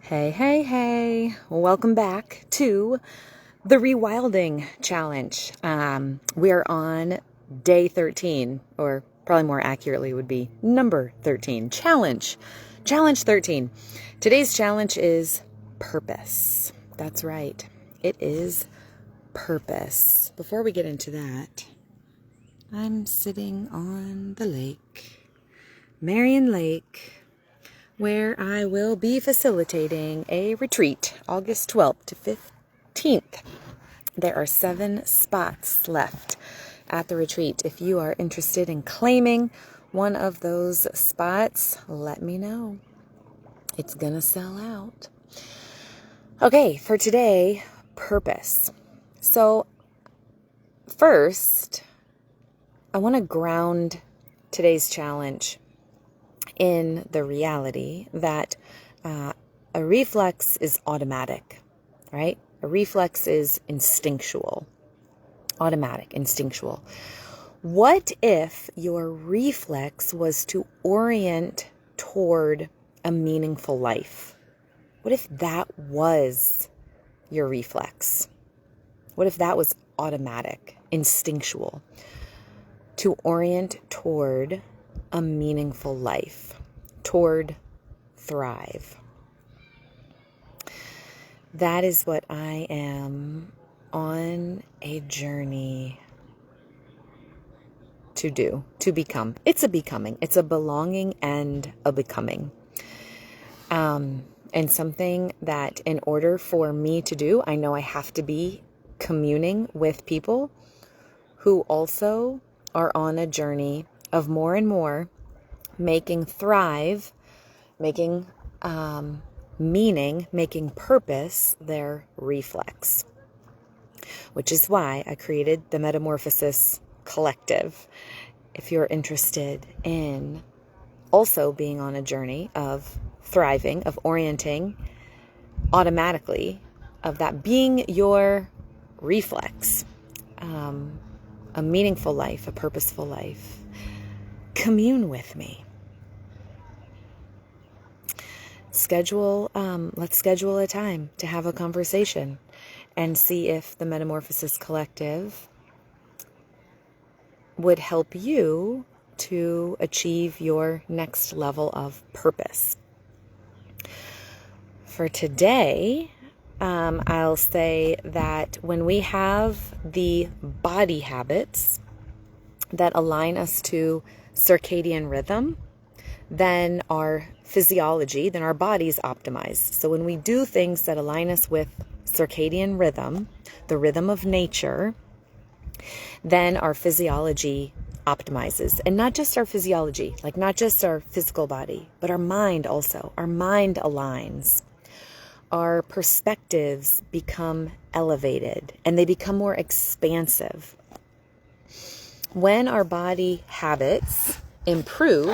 Hey, hey, hey. Welcome back to the REwilding challenge. We're on day 13, or probably more accurately would be number 13. Challenge 13. Today's challenge is purpose. That's right. It is purpose. Before we get into that, I'm sitting on the lake, Marion Lake, where I will be facilitating a retreat, August 12th to 15th. There are 7 spots left at the retreat. If you are interested in claiming one of those spots, let me know. It's gonna sell out. Okay, for today, purpose. So first, I want to ground today's challenge in the reality that a reflex is automatic, right? A reflex is instinctual, automatic, instinctual. What if your reflex was to orient toward a meaningful life? What if that was your reflex? What if that was automatic, instinctual, to orient toward a meaningful life, toward thrive? That is what I am on a journey to do, to become. It's a becoming. It's a belonging and a becoming. And something that in order for me to do, I know I have to be communing with people who also are on a journey of more and more making thrive, making meaning, making purpose their reflex. Which is why I created the Metamorphosis Collective. If you're interested in also being on a journey of thriving, of orienting automatically, of that being your reflex, a meaningful life, a purposeful life, commune with me. Let's schedule a time to have a conversation and see if the Metamorphosis Collective would help you to achieve your next level of purpose. For today, I'll say that when we have the body habits that align us to circadian rhythm, then our physiology, then our body's optimized. So when we do things that align us with circadian rhythm, the rhythm of nature, then our physiology optimizes. And not just our physiology, like not just our physical body, but our mind also. Our mind aligns. Our perspectives become elevated and they become more expansive. When our body habits improve,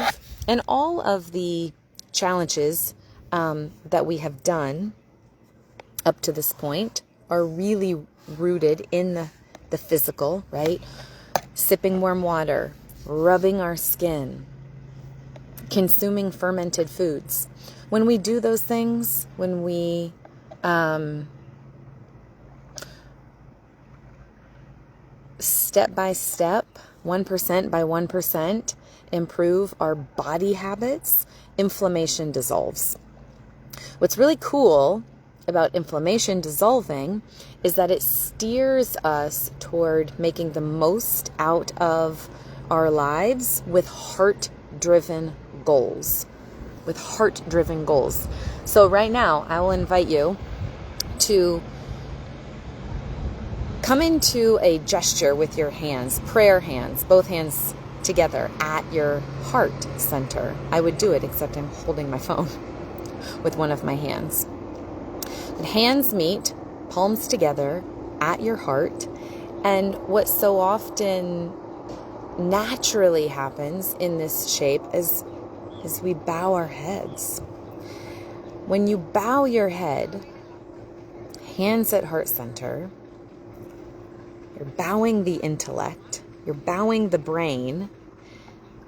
and all of the challenges that we have done up to this point are really rooted in the physical, right? Sipping warm water, rubbing our skin, consuming fermented foods. When we do those things, when we step by step, 1% by 1%, improve our body habits, inflammation dissolves. What's really cool about inflammation dissolving is that it steers us toward making the most out of our lives with heart-driven goals. So right now, I will invite you to come into a gesture with your hands, prayer hands, both hands together at your heart center. I would do it, except I'm holding my phone with one of my hands. But hands meet, palms together at your heart. And what so often naturally happens in this shape is we bow our heads. When you bow your head, hands at heart center, you're bowing the intellect, you're bowing the brain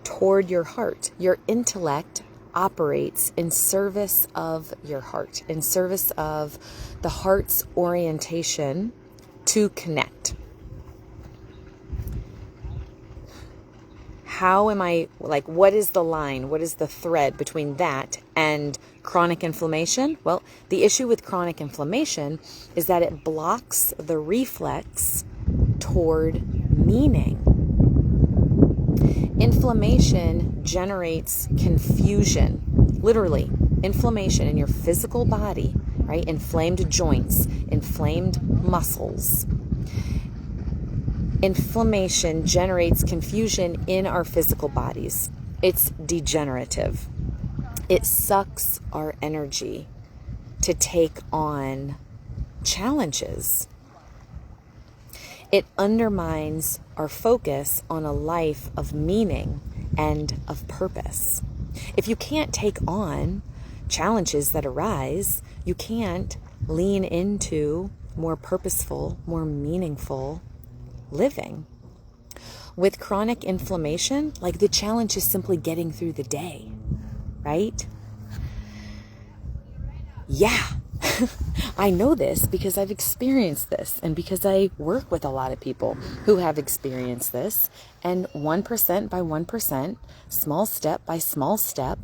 toward your heart. Your intellect operates in service of your heart, in service of the heart's orientation to connect. How am I, like, what is the line? What is the thread between that and chronic inflammation? Well, the issue with chronic inflammation is that it blocks the reflex toward meaning. Inflammation generates confusion. Literally, inflammation in your physical body, right? Inflamed joints, inflamed muscles. Inflammation generates confusion in our physical bodies. It's degenerative. It sucks our energy to take on challenges. It undermines our focus on a life of meaning and of purpose. If you can't take on challenges that arise, you can't lean into more purposeful, more meaningful living. With chronic inflammation, like, the challenge is simply getting through the day, right? Yeah, I know this because I've experienced this, and because I work with a lot of people who have experienced this. And 1% by 1%, small step by small step,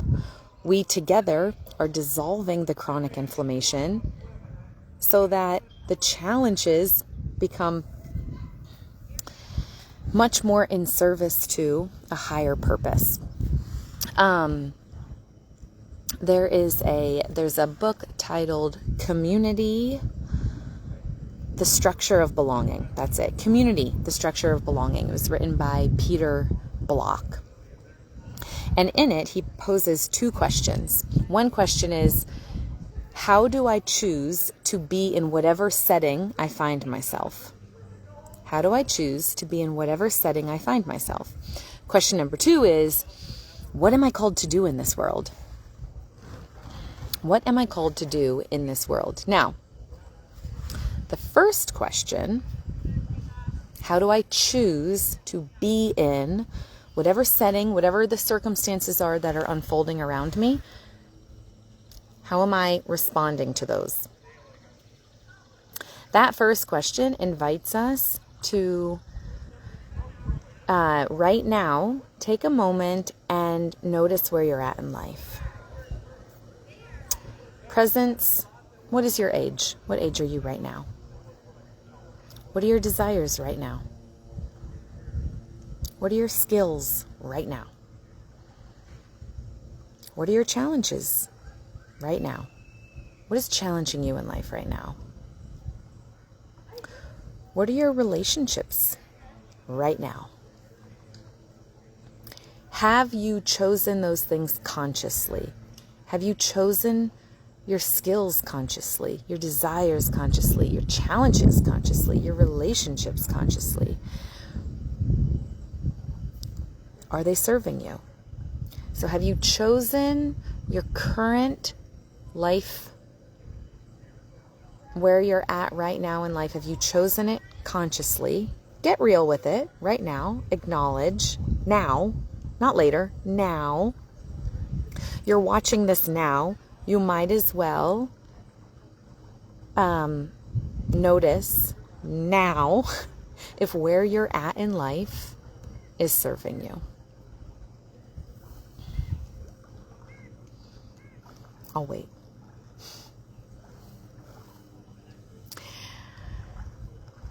we together are dissolving the chronic inflammation so that the challenges become much more in service to a higher purpose. There's a book titled Community, The Structure of Belonging. That's it. Community, The Structure of Belonging. It was written by Peter Block. And in it, he poses two questions. One question is, how do I choose to be in whatever setting I find myself? How do I choose to be in whatever setting I find myself? Question number two is, what am I called to do in this world? What am I called to do in this world? Now, the first question, how do I choose to be in whatever setting, whatever the circumstances are that are unfolding around me? How am I responding to those? That first question invites us to right now take a moment and notice where you're at in life. Presence, what is your age? What age are you right now? What are your desires right now? What are your skills right now? What are your challenges right now? What is challenging you in life right now? What are your relationships right now? Have you chosen those things consciously? Have you chosen your skills consciously, your desires consciously, your challenges consciously, your relationships consciously? Are they serving you? So have you chosen your current life, where you're at right now in life? Have you chosen it consciously? Get real with it right now. Acknowledge now, not later, now. You're watching this now. You might as well notice now if where you're at in life is serving you. I'll wait.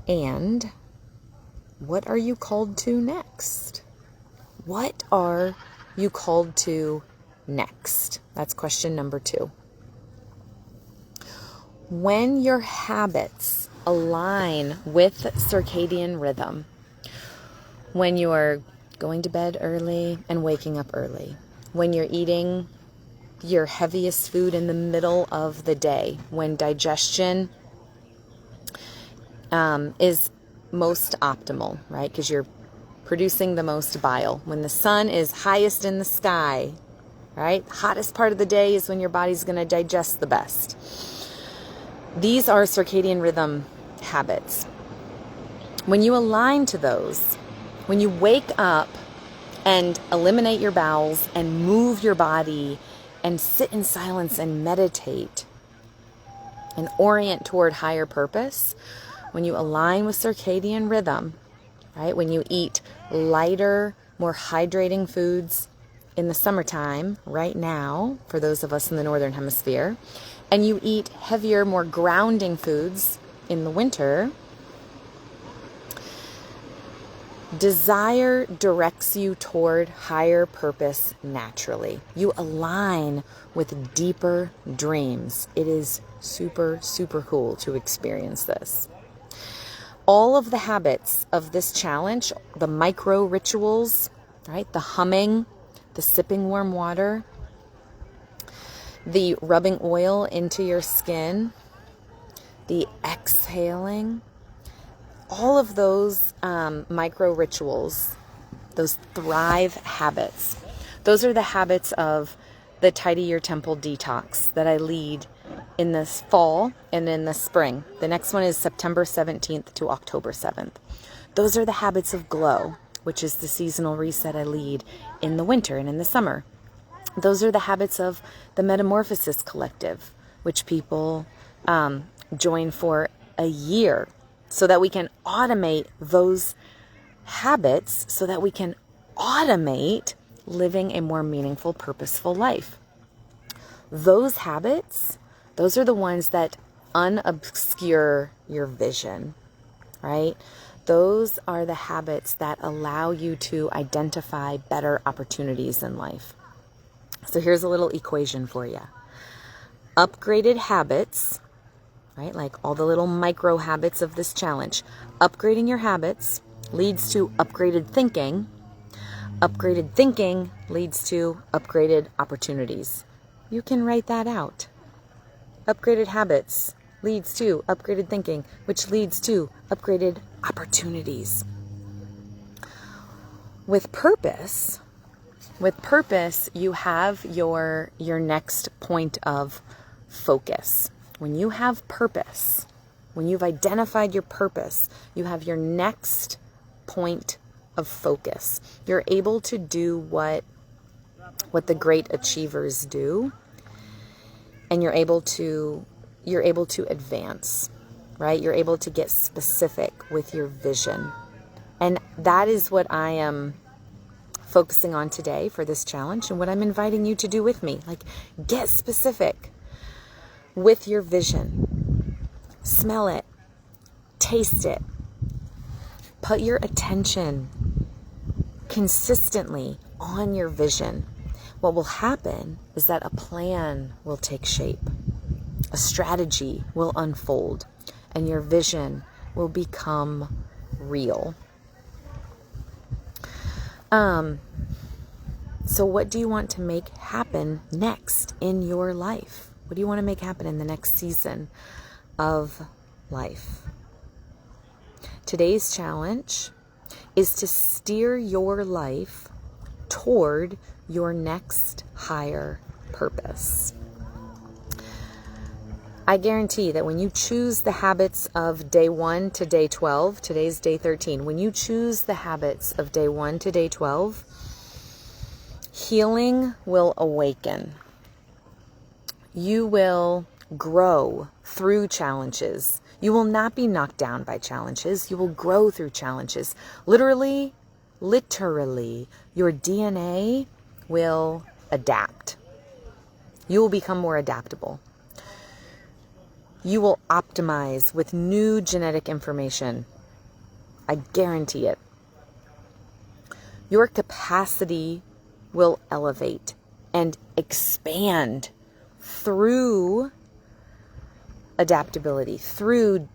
And what are you called to next? What are you called to next? That's question number 2. When your habits align with circadian rhythm, when you're going to bed early and waking up early, when you're eating your heaviest food in the middle of the day, when digestion is most optimal, right? Because you're producing the most bile. When the sun is highest in the sky, right? Hottest part of the day is when your body's going to digest the best. These are circadian rhythm habits. When you align to those, when you wake up and eliminate your bowels and move your body and sit in silence and meditate and orient toward higher purpose, when you align with circadian rhythm, right? When you eat lighter, more hydrating foods in the summertime, right now, for those of us in the Northern Hemisphere, and you eat heavier, more grounding foods in the winter, desire directs you toward higher purpose naturally. You align with deeper dreams. It is super, super cool to experience this. All of the habits of this challenge, the micro rituals, right? The humming, the sipping warm water, the rubbing oil into your skin, the exhaling, all of those micro rituals, those thrive habits, those are the habits of the Tidy Your Temple Detox that I lead in this fall and in the spring. The next one is September 17th to October 7th. Those are the habits of Glow, which is the seasonal reset I lead in the winter and in the summer. Those are the habits of the Metamorphosis Collective, which people join for a year so that we can automate those habits, so that we can automate living a more meaningful, purposeful life. Those habits, those are the ones that unobscure your vision, right? Those are the habits that allow you to identify better opportunities in life. So here's a little equation for you. Upgraded habits, right? Like all the little micro habits of this challenge. Upgrading your habits leads to upgraded thinking. Upgraded thinking leads to upgraded opportunities. You can write that out. Upgraded habits leads to upgraded thinking, which leads to upgraded opportunities. With purpose, you have your next point of focus. When you have purpose, when you've identified your purpose, you have your next point of focus. You're able to do what the great achievers do, and you're able to advance, right? You're able to get specific with your vision. And that is what I am focusing on today for this challenge, and what I'm inviting you to do with me. Like, get specific with your vision. Smell it, taste it, put your attention consistently on your vision. What will happen is that a plan will take shape, a strategy will unfold, and your vision will become real. So what do you want to make happen next in your life? What do you want to make happen in the next season of life? Today's challenge is to steer your life toward your next higher purpose. I guarantee that when you choose the habits of day 1 to day 12, today's day 13, when you choose the habits of day 1 to day 12, healing will awaken. You will grow through challenges. You will not be knocked down by challenges. You will grow through challenges. Literally, your DNA will adapt. You will become more adaptable. You will optimize with new genetic information. I guarantee it. Your capacity will elevate and expand through adaptability, through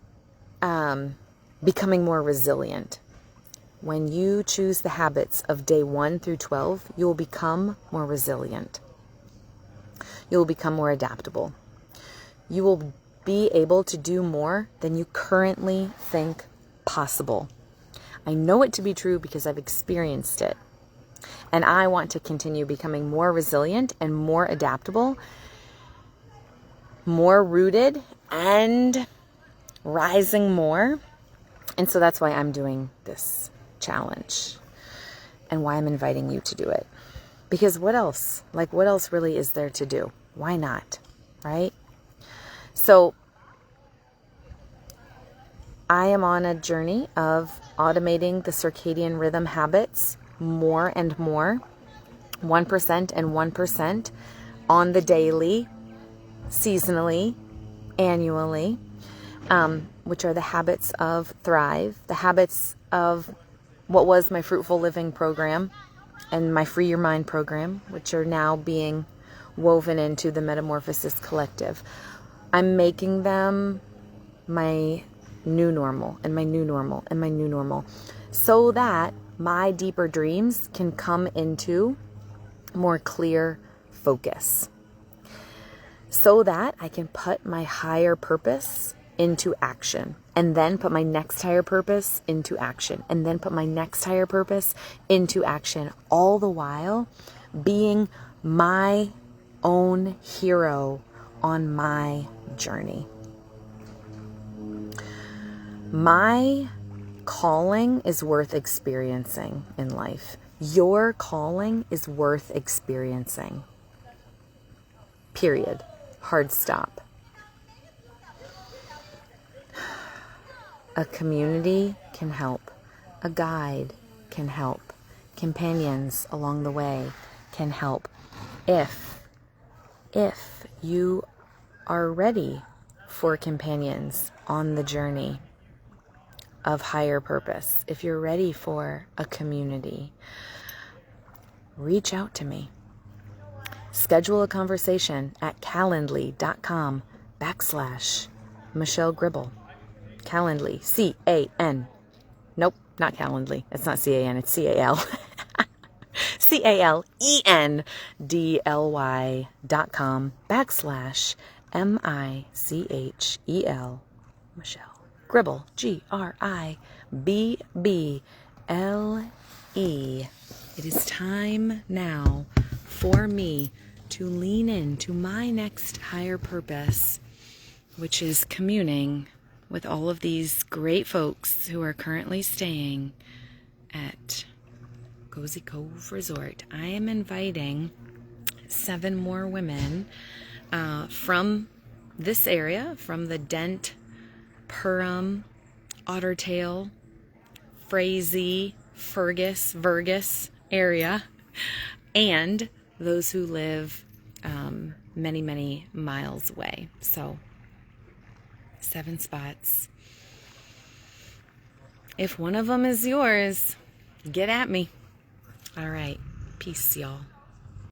becoming more resilient. When you choose the habits of day 1 through 12, you will become more resilient. You will become more adaptable. You will be able to do more than you currently think possible. I know it to be true because I've experienced it. And I want to continue becoming more resilient and more adaptable, more rooted, and rising more. And so that's why I'm doing this challenge and why I'm inviting you to do it. Because what else? Like, what else really is there to do? Why not? Right? So I am on a journey of automating the circadian rhythm habits more and more, 1% and 1% on the daily, seasonally, annually, which are the habits of Thrive, the habits of what was my Fruitful Living program and my Free Your Mind program, which are now being woven into the Metamorphosis Collective. I'm making them my new normal and my new normal and my new normal so that my deeper dreams can come into more clear focus, so that I can put my higher purpose into action, and then put my next higher purpose into action, and then put my next higher purpose into action, all the while being my own hero on my journey. My calling is worth experiencing in life. Your calling is worth experiencing. Period. Hard stop. A community can help. A guide can help. Companions along the way can help. If you are ready for companions on the journey of higher purpose, if you're ready for a community, reach out to me. Schedule a conversation at calendly.com/Michelle Gribble. Calendly, C-A-N. Nope, not Calendly. It's not C-A-N, it's C-A-L. CALENDLY.com/MICHEL. Michelle Gribble. GRIBBLE. It is time now for me to lean into my next higher purpose, which is communing with all of these great folks who are currently staying at Cozy Cove Resort. I am inviting 7 more women from this area, from the Dent, Perham, Ottertail, Frazee, Fergus area, and those who live many, many miles away. So 7 spots. If one of them is yours, get at me. All right. Peace, y'all.